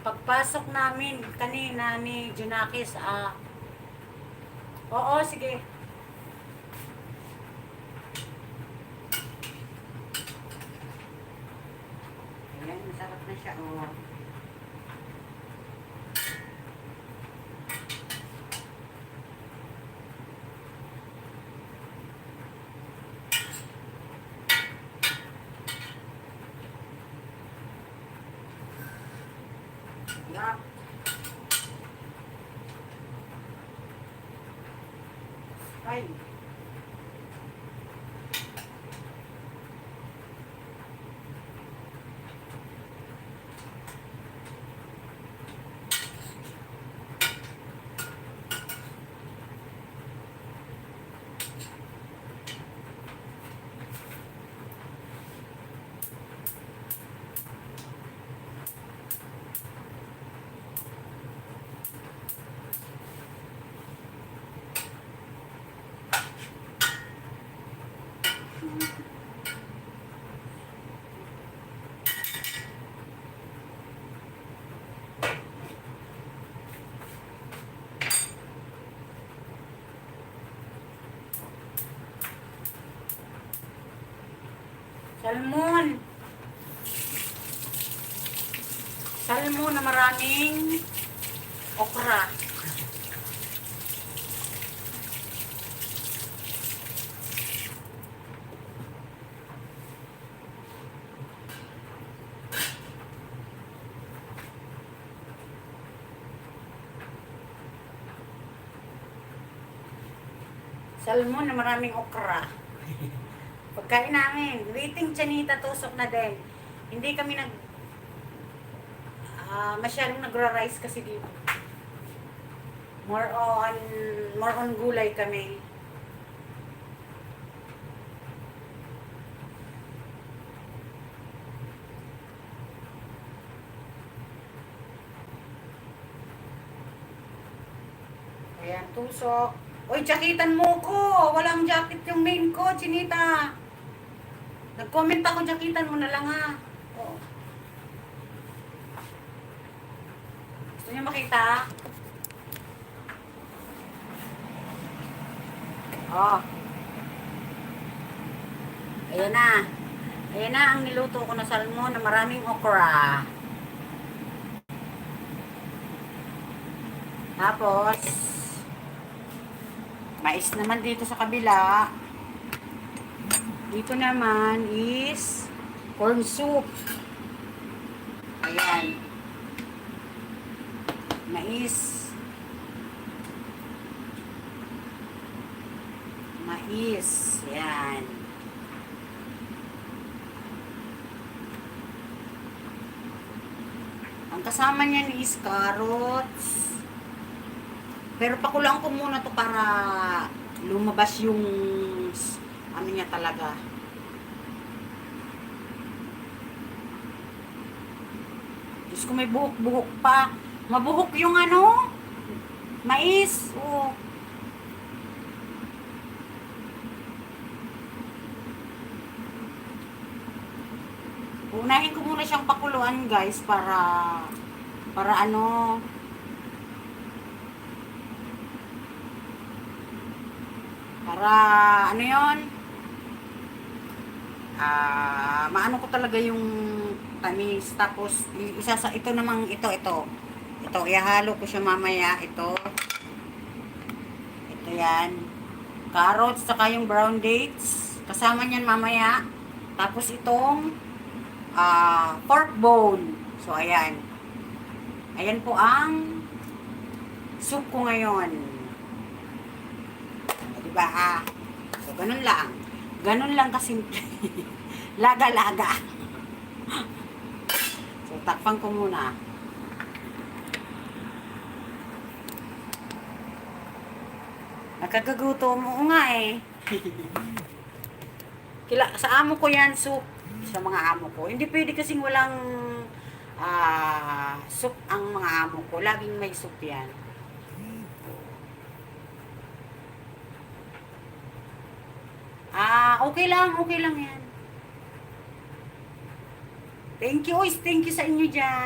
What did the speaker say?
Pagpasok namin kanina ni Junakis, oo, sige. Ayan, masarap na siya, oh. Sarap. Ay. Salmon. Salmon na maraming okra. Salmon na maraming okra. Pagkain namin, waiting Chanita, tusok na din. Hindi kami masyadong nagra-rice kasi dito. More on gulay kami. Ayan, tusok. Uy, jaketan mo ko. Walang jacket yung main ko, Chinita. Nag-comment ako, jaketan mo na lang ha. Oo. Gusto niyo makita? Oh. Ayan na. Ayan na ang niluto ko na salmon na maraming okra. Tapos, mais naman dito sa kabila. Dito naman is corn soup. Ayan. Mais. Mais. Ayan. Ang kasama niyan is carrots. Pero pakulang ko muna to para lumabas yung ano niya talaga. Diyos ko, may buhok-buhok pa. Mabuhok yung ano, mais. Oh. Unahin ko muna siyang pakuluan, guys, para ano, para ano yon, maano ko talaga yung tamis. Tapos ito namang ito ihahalo ko siya mamaya. Ito yan, carrots saka yung brown dates kasama niyan mamaya. Tapos itong pork bone. So ayan po ang soup ko ngayon. Diba? So, ganun lang. Ganun lang kasimple. Laga-laga. So, takpan ko muna. Nakagagutom mo nga eh. Sa amo ko yan, soup. Sa mga amo ko. Hindi pwede kasing walang soup ang mga amo ko. Laging may soup yan. Okay lang yan. Thank you sa inyo dyan.